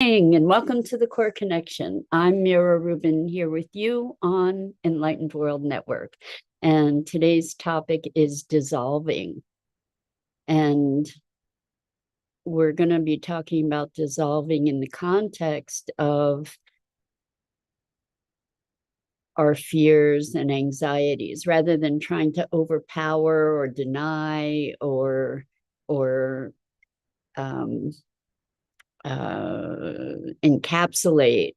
And welcome to the Core Connection. I'm Mira Rubin here with you on Enlightened World Network. And today's topic is dissolving. And we're going to be talking about dissolving in the context of our fears and anxieties rather than trying to overpower or deny or um, encapsulate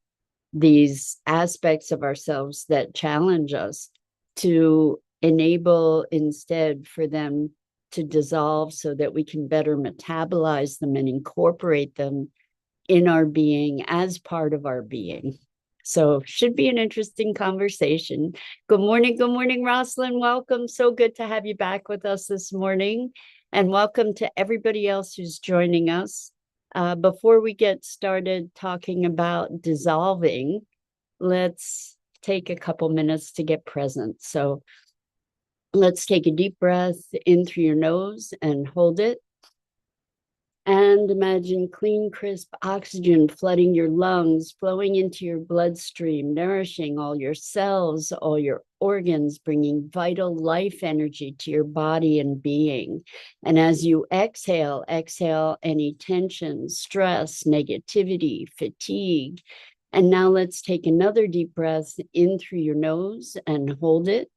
these aspects of ourselves that challenge us, to enable instead for them to dissolve so that we can better metabolize them and incorporate them in our being as part of our being. So should be an interesting conversation. Good morning, Rosalind. Welcome. So good to have you back with us this morning. And welcome to everybody else who's joining us. Before we get started talking about dissolving, let's take a couple minutes to get present. So let's take a deep breath in through your nose and hold it. And imagine clean, crisp oxygen flooding your lungs, flowing into your bloodstream, nourishing all your cells, all your organs, bringing vital life energy to your body and being. And as you exhale, exhale any tension, stress, negativity, fatigue. And now let's take another deep breath in through your nose and hold it.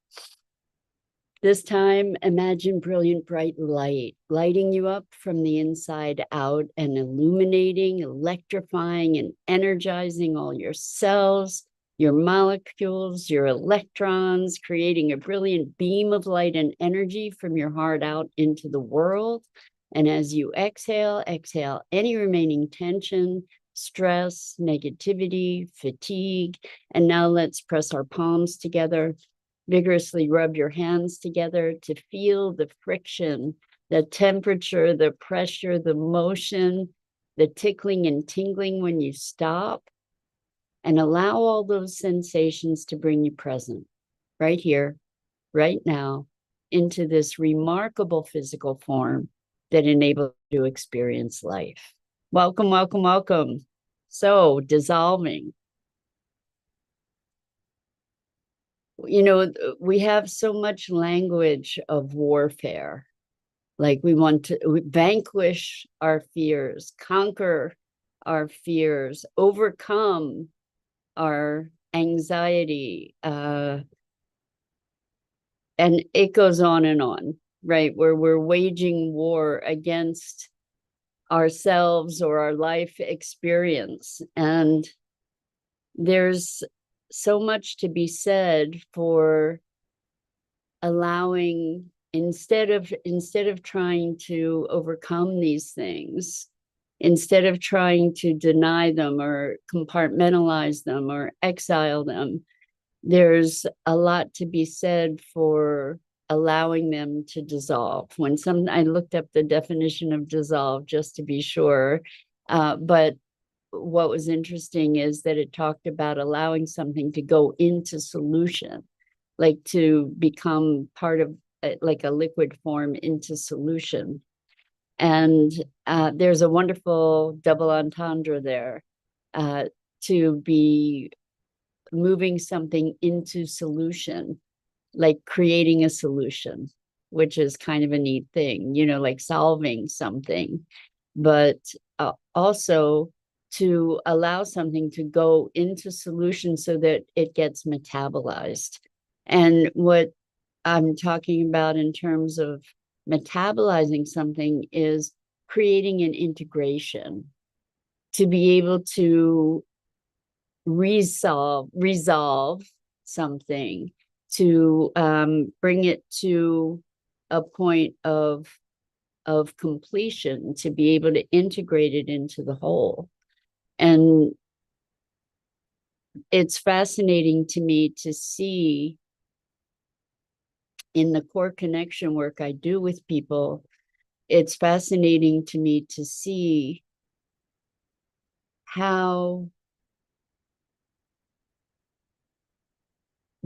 This time, imagine brilliant, bright light, lighting you up from the inside out and illuminating, electrifying, and energizing all your cells, your molecules, your electrons, creating a brilliant beam of light and energy from your heart out into the world. And as you exhale, exhale any remaining tension, stress, negativity, fatigue. And now let's press our palms together. Vigorously rub your hands together to feel the friction, the temperature, the pressure, the motion, the tickling and tingling when you stop. And allow all those sensations to bring you present, right here, right now, into this remarkable physical form that enables you to experience life. Welcome, welcome, welcome. So, dissolving. We have so much language of warfare. Like we want to vanquish our fears, conquer our fears, overcome our anxiety. And it goes on, right? Where we're waging war against ourselves or our life experience. And there's so much to be said for allowing, instead of trying to overcome these things, instead of trying to deny them or compartmentalize them or exile them, there's a lot to be said for allowing them to dissolve. I looked up the definition of dissolve just to be sure, but what was interesting is that it talked about allowing something to go into solution, like to become part of like a liquid form into solution. And there's a wonderful double entendre there, to be moving something into solution, like creating a solution, which is kind of a neat thing, like solving something, but also to allow something to go into solution so that it gets metabolized. And what I'm talking about in terms of metabolizing something is creating an integration to be able to resolve something, to bring it to a point of completion, to be able to integrate it into the whole. And it's fascinating to me to see in the core connection work I do with people, it's fascinating to me to see how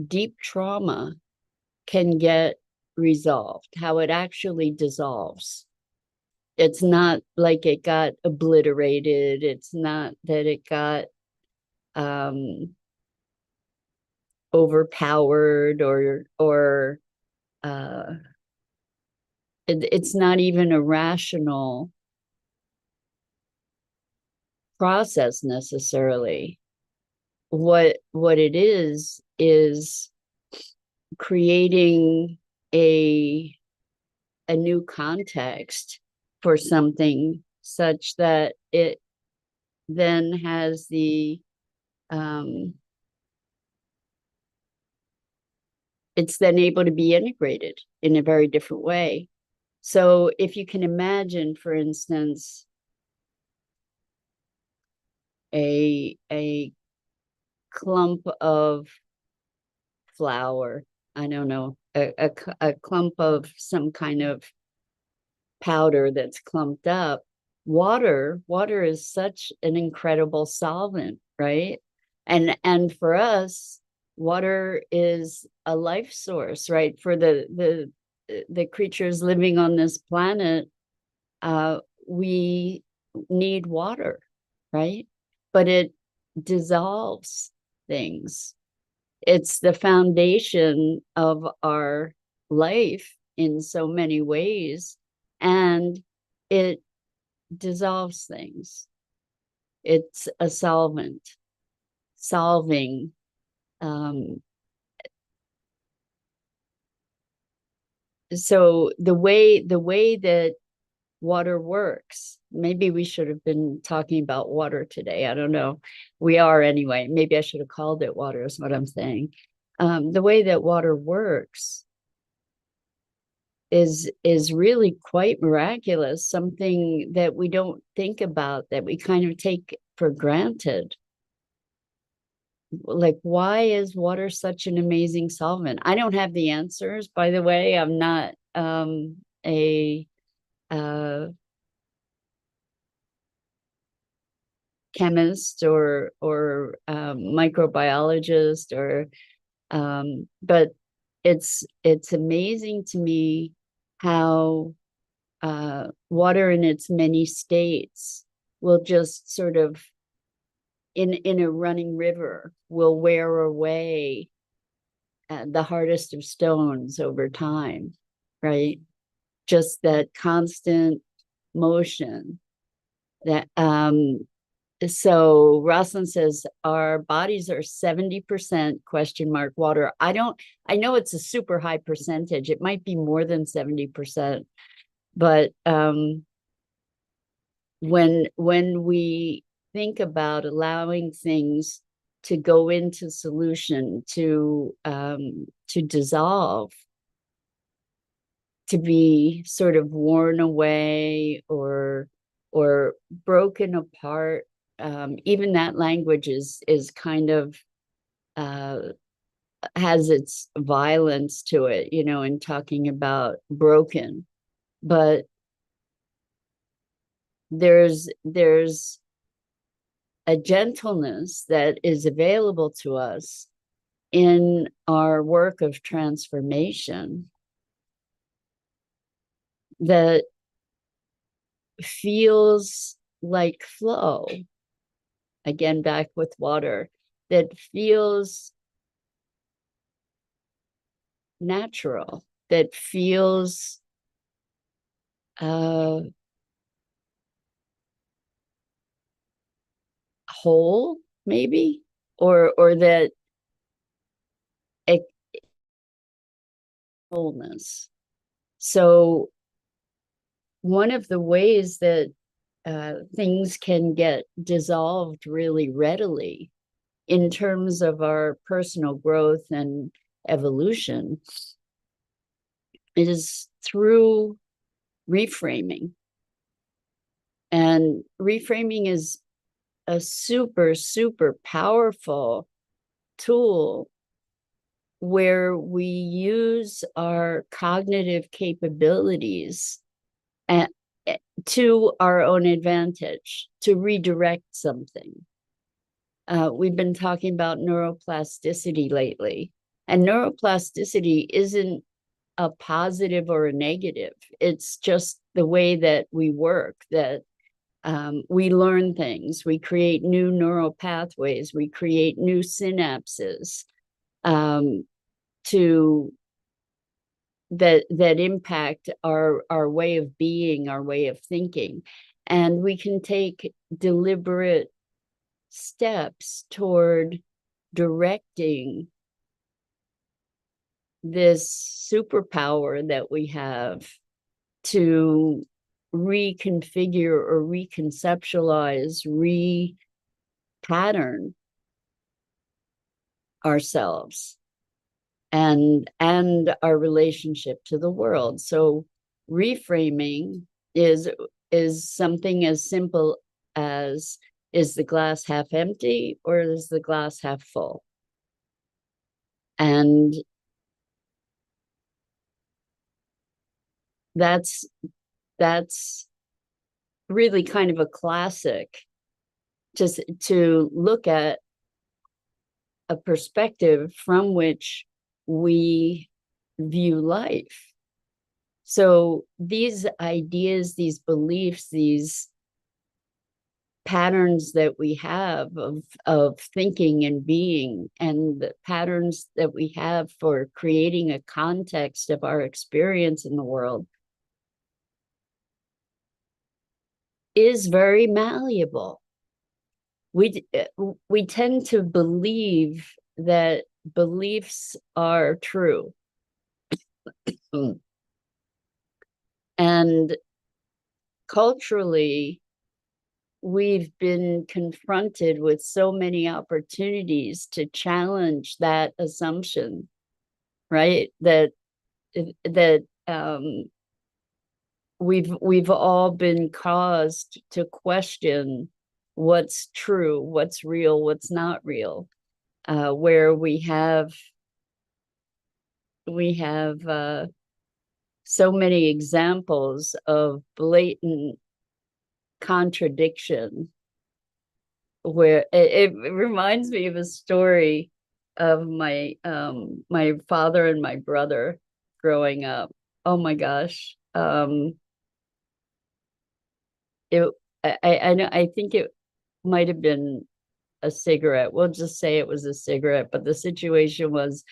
deep trauma can get resolved, how it actually dissolves. It's not like it got obliterated. It's not that it got overpowered or uh, it's not even a rational process necessarily. What it is creating a new context for something such that it then has the it's then able to be integrated in a very different way. So if you can imagine, for instance, a clump of flour, I don't know, a clump of some kind of powder that's clumped up. Water is such an incredible solvent, right? And for us, water is a life source, right? For the creatures living on this planet, we need water, right? But it dissolves things. It's the foundation of our life in so many ways, and it dissolves things. It's a solvent, solving. So the way that water works, maybe we should have been talking about water today. I don't know. We are anyway. Maybe I should have called it water, is what I'm saying. The way that water works is really quite miraculous, something that we don't think about, that we kind of take for granted. Like, why is water such an amazing solvent? I don't have the answers, by the way. I'm not a chemist or microbiologist, or but it's amazing to me how water in its many states will just sort of in a running river will wear away the hardest of stones over time, right? Just that constant motion. That so Rosalind says our bodies are 70% question mark water. I know it's a super high percentage. It might be more than 70%, but when we think about allowing things to go into solution, to dissolve, to be sort of worn away or broken apart, even that language is kind of has its violence to it, you know, in talking about broken. But there's a gentleness that is available to us in our work of transformation that feels like flow. Again, back with water, that feels natural, that feels whole, maybe, or that wholeness. So one of the ways that things can get dissolved really readily in terms of our personal growth and evolution is through reframing. And reframing is a super, super powerful tool where we use our cognitive capabilities to our own advantage, to redirect something. We've been talking about neuroplasticity lately, and neuroplasticity isn't a positive or a negative. It's just the way that we work, that we learn things, we create new neural pathways, we create new synapses to that impact our way of being, our way of thinking. And we can take deliberate steps toward directing this superpower that we have to reconfigure or reconceptualize, repattern ourselves and our relationship to the world. So reframing is something as simple as, is the glass half empty or is the glass half full? And that's really kind of a classic, just to look at a perspective from which we view life. So these ideas, these beliefs, these patterns that we have of thinking and being, and the patterns that we have for creating a context of our experience in the world, is very malleable. We tend to believe that beliefs are true. And culturally, we've been confronted with so many opportunities to challenge that assumption, right? That we've all been caused to question what's true, what's real, what's not real, where we have so many examples of blatant contradiction, where it reminds me of a story of my father and my brother growing up. Oh my gosh. I think it might have been a cigarette. We'll just say it was a cigarette, but the situation was,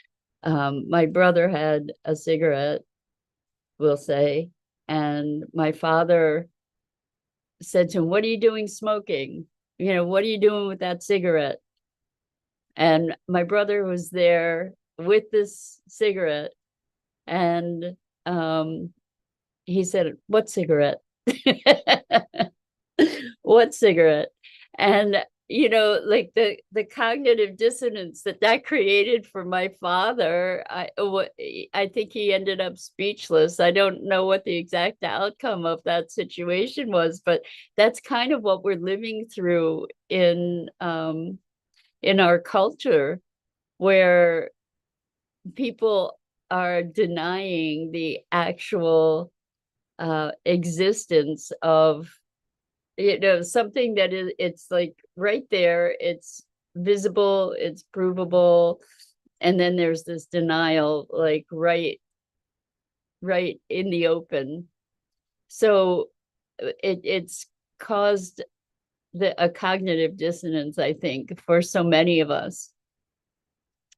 my brother had a cigarette, we'll say, and my father said to him, "What are you doing smoking? You know, what are you doing with that cigarette?" And my brother was there with this cigarette, and he said, "What cigarette?" What cigarette? And like the cognitive dissonance that created for my father, I think he ended up speechless. I don't know what the exact outcome of that situation was, but that's kind of what we're living through in our culture, where people are denying the actual existence of something that it's like right there, it's visible, it's provable, and then there's this denial, like right in the open. So it's caused a cognitive dissonance, I think, for so many of us.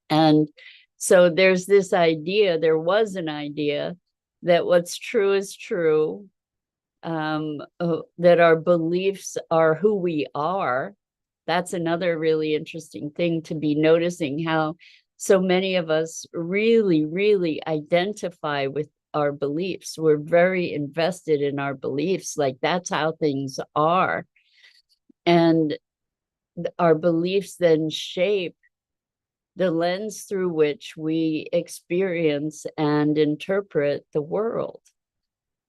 And so there was an idea that what's true is true, that our beliefs are who we are. That's another really interesting thing to be noticing, how so many of us really, really identify with our beliefs. We're very invested in our beliefs, like that's how things are. And our beliefs then shape the lens through which we experience and interpret the world.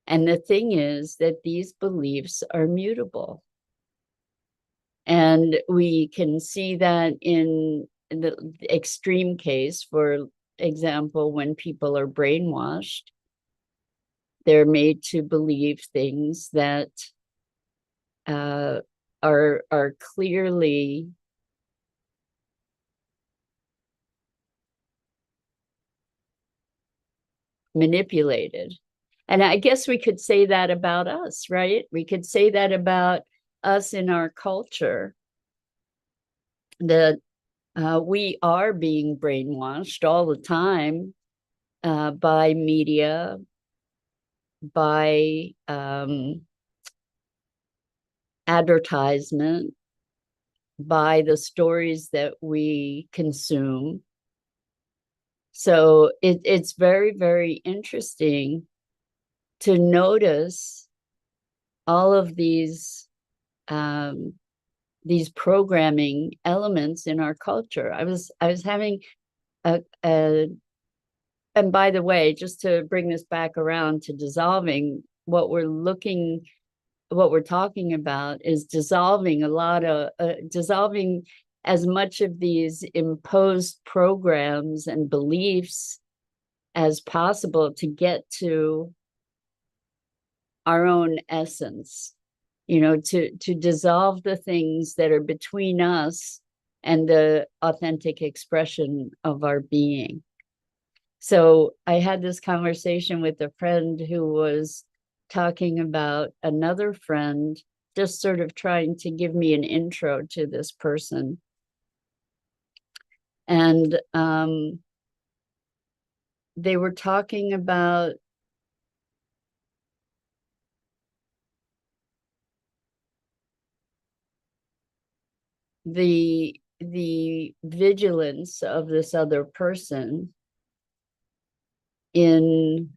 And the thing is that these beliefs are mutable. And we can see that in the extreme case, for example, when people are brainwashed, they're made to believe things that are clearly manipulated. And I guess we could say that about us, right? We could say that about us in our culture, that we are being brainwashed all the time by media, by advertisement, by the stories that we consume. So it's very, very interesting to notice all of these programming elements in our culture. I was having and by the way, just to bring this back around to dissolving, what we're talking about is dissolving dissolving as much of these imposed programs and beliefs as possible to get to our own essence, to dissolve the things that are between us and the authentic expression of our being. So I had this conversation with a friend who was talking about another friend, just sort of trying to give me an intro to this person. And they were talking about the vigilance of this other person in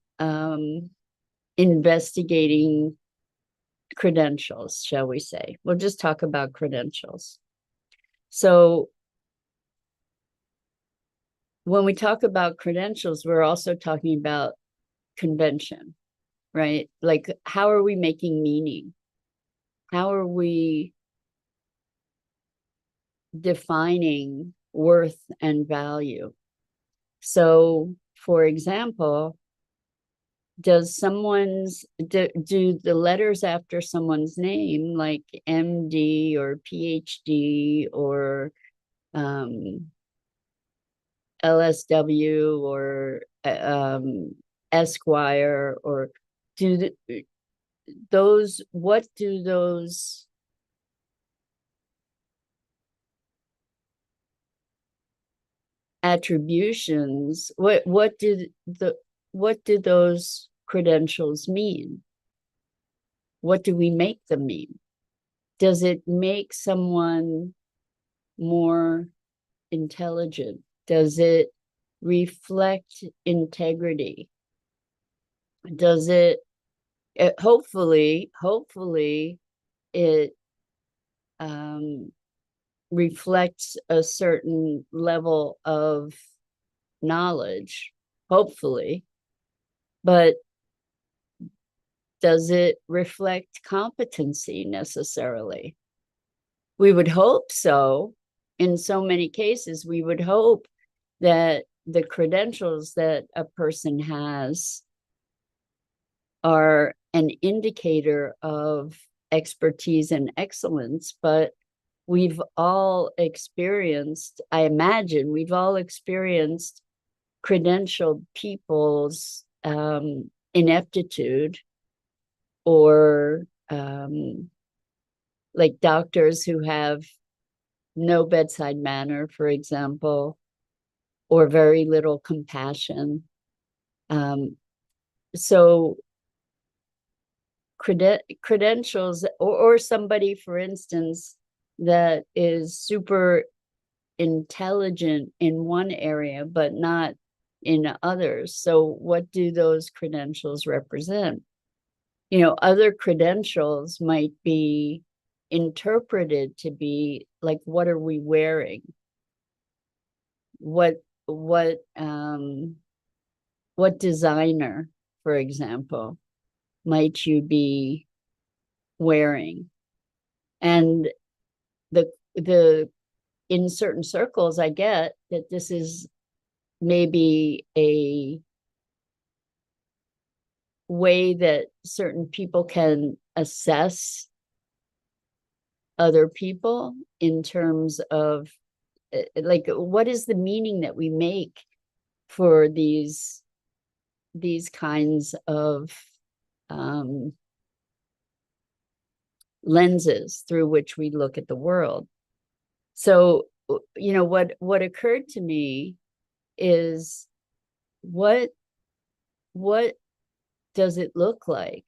investigating credentials, shall we say. We'll just talk about credentials. So when we talk about credentials, we're also talking about convention, right? Like, how are we making meaning? How are we defining worth and value? So, for example, do the letters after someone's name, like MD or PhD or LSW or Esquire, or what do those attributions, what do those credentials mean? What do we make them mean? Does it make someone more intelligent? Does it reflect integrity? Does it hopefully it reflects a certain level of knowledge, hopefully, but does it reflect competency necessarily? We would hope so. In so many cases, we would hope that the credentials that a person has are an indicator of expertise and excellence, but we've all experienced, I imagine, we've all experienced credentialed people's ineptitude, or like doctors who have no bedside manner, for example, or very little compassion. So credentials, or somebody, for instance, that is super intelligent in one area but not in others. So what do those credentials represent? Other credentials might be interpreted to be like, what are we wearing? What designer, for example, might you be wearing? And the in certain circles, I get that this is maybe a way that certain people can assess other people in terms of like, what is the meaning that we make for these kinds of lenses through which we look at the world. So, what occurred to me is what does it look like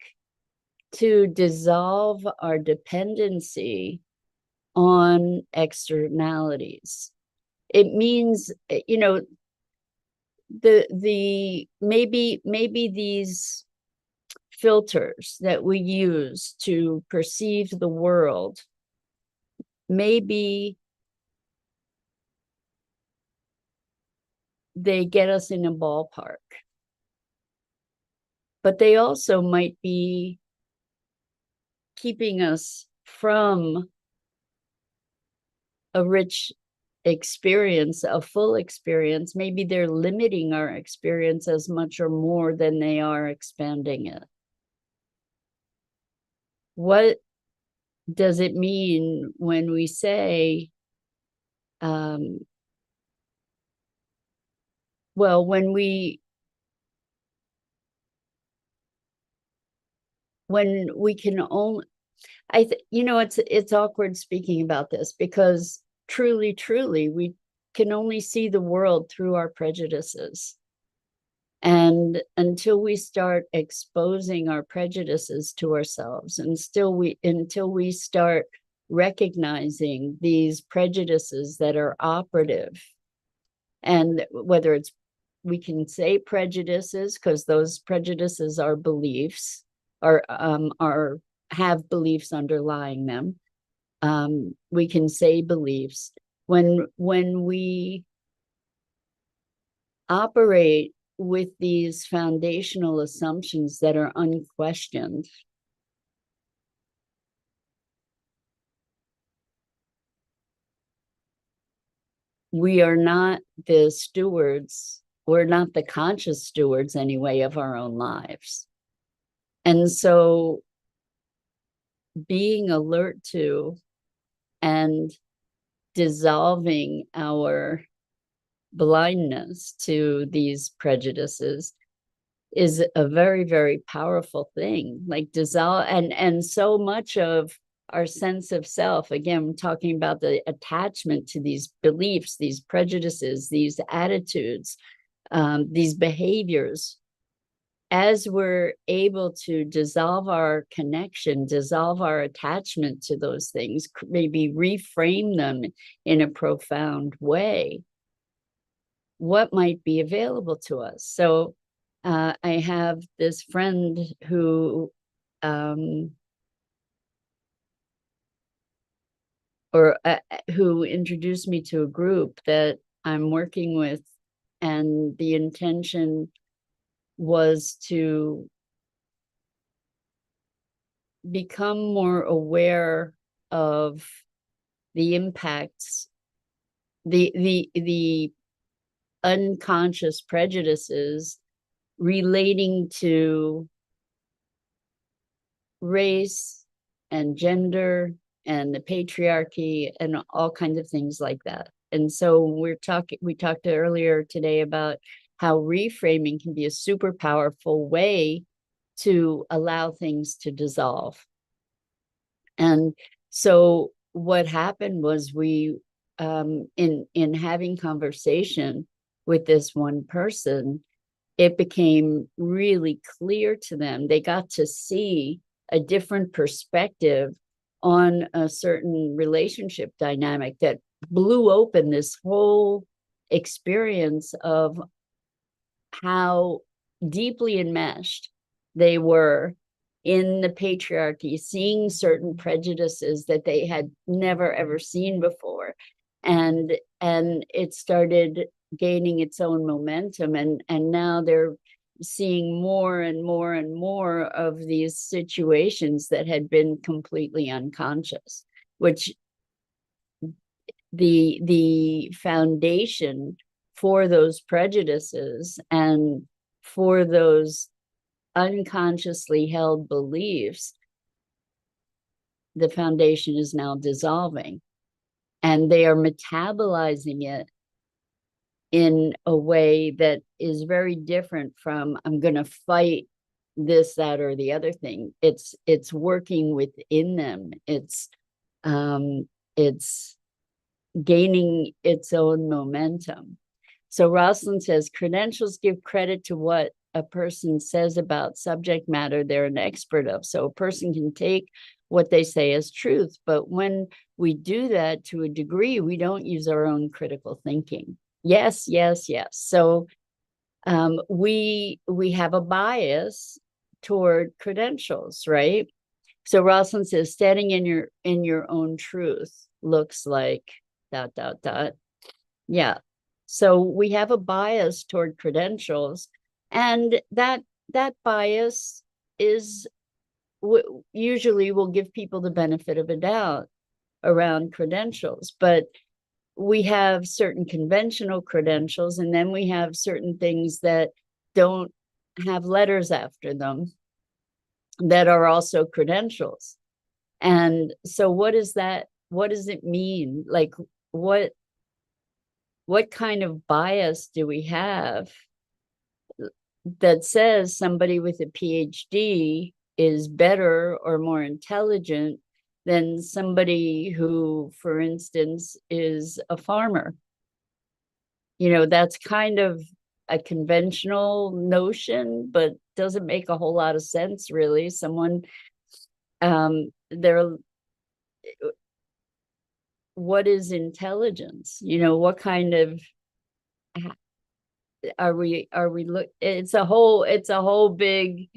to dissolve our dependency on externalities? It means, the maybe these filters that we use to perceive the world, maybe they get us in a ballpark, but they also might be keeping us from a rich experience, a full experience. Maybe they're limiting our experience as much or more than they are expanding it. What does it mean when we say, well, when we can only, it's awkward speaking about this, because truly, we can only see the world through our prejudices. And until we start exposing our prejudices to ourselves, and until we start recognizing these prejudices that are operative, and whether it's, we can say prejudices because those prejudices are beliefs, or have beliefs underlying them. We can say beliefs. When we operate with these foundational assumptions that are unquestioned, we are not the stewards, we're not the conscious stewards anyway of our own lives. And so being alert to and dissolving our blindness to these prejudices is a very, very powerful thing. Like dissolve, and so much of our sense of self, again, talking about the attachment to these beliefs, these prejudices, these attitudes, these behaviors, as we're able to dissolve our connection, dissolve our attachment to those things, maybe reframe them in a profound way, what might be available to us. So I have this friend who who introduced me to a group that I'm working with, and the intention was to become more aware of the impacts, the unconscious prejudices relating to race and gender and the patriarchy and all kinds of things like that. And so we talked earlier today about how reframing can be a super powerful way to allow things to dissolve. And so what happened was, we in having conversation with this one person, it became really clear to them. They got to see a different perspective on a certain relationship dynamic that blew open this whole experience of how deeply enmeshed they were in the patriarchy, seeing certain prejudices that they had never ever seen before. And it started gaining its own momentum, and now they're seeing more and more and more of these situations that had been completely unconscious, which the foundation for those prejudices and for those unconsciously held beliefs, the foundation is now dissolving, and they are metabolizing it in a way that is very different from, I'm going to fight this, that, or the other thing. It's working within them. It's gaining its own momentum. So Rosalind says, credentials give credit to what a person says about subject matter they're an expert of. So a person can take what they say as truth, but when we do that to a degree, we don't use our own critical thinking. Yes, yes, yes. So we have a bias toward credentials, right? So Rosalind says, standing in your own truth looks like ... Yeah. So we have a bias toward credentials, and that bias is usually will give people the benefit of a doubt around credentials, but we have certain conventional credentials, and then we have certain things that don't have letters after them that are also credentials. And so what is that? What does it mean? Like, what kind of bias do we have that says somebody with a PhD is better or more intelligent than somebody who, for instance, is a farmer? You know, that's kind of a conventional notion, but doesn't make a whole lot of sense, really. Someone, they're, what is intelligence? You know, what kind of, are we look, it's a whole big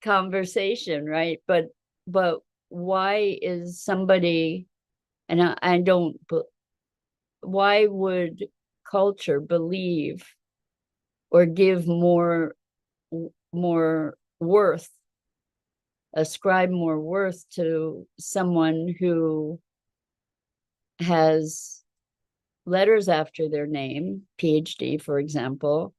conversation, right? But why is somebody, and I don't, why would culture believe or give more worth, ascribe more worth to someone who has letters after their name, PhD, for example,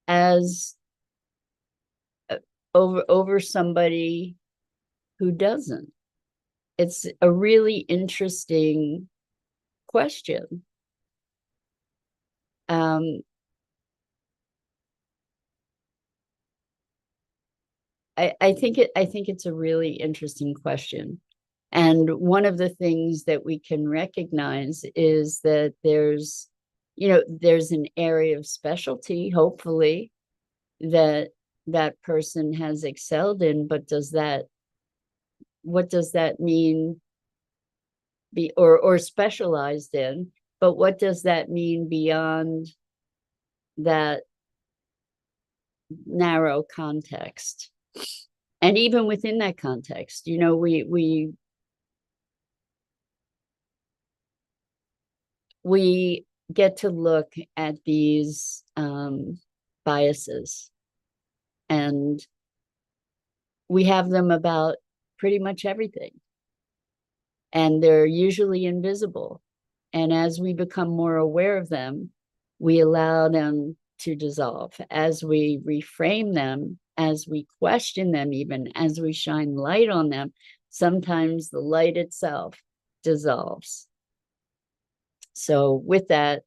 as over somebody who doesn't? It's a really interesting question. I think it's a really interesting question. And one of the things that we can recognize is that there's an area of specialty, hopefully, that person has excelled in, but what does that mean, or specialized in, but what does that mean beyond that narrow context? And even within that context, we get to look at these biases, and we have them about pretty much everything, and they're usually invisible. And as we become more aware of them, we allow them to dissolve. As we reframe them, as we question them, even as we shine light on them, sometimes the light itself dissolves. So with that,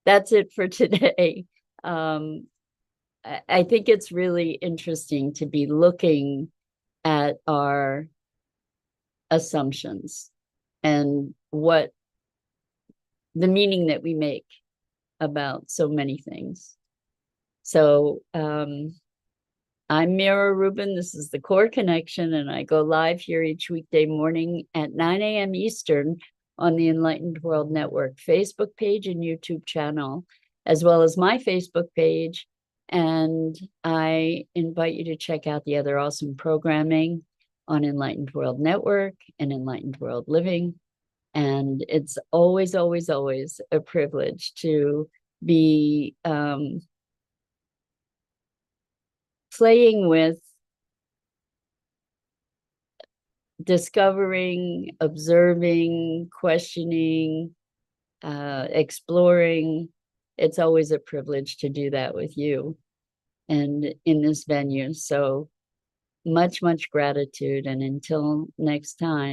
that's it for today. I think it's really interesting to be looking at our assumptions and what the meaning that we make about so many things. So I'm Mira Rubin. This is the Core Connection, and I go live here each weekday morning at 9 a.m. Eastern on the Enlightened World Network Facebook page and YouTube channel, as well as my Facebook page. And I invite you to check out the other awesome programming on Enlightened World Network and Enlightened World Living. And it's always, always, always a privilege to be playing with, discovering, observing, questioning, exploring. It's always a privilege to do that with you and in this venue. So much, much gratitude. And until next time.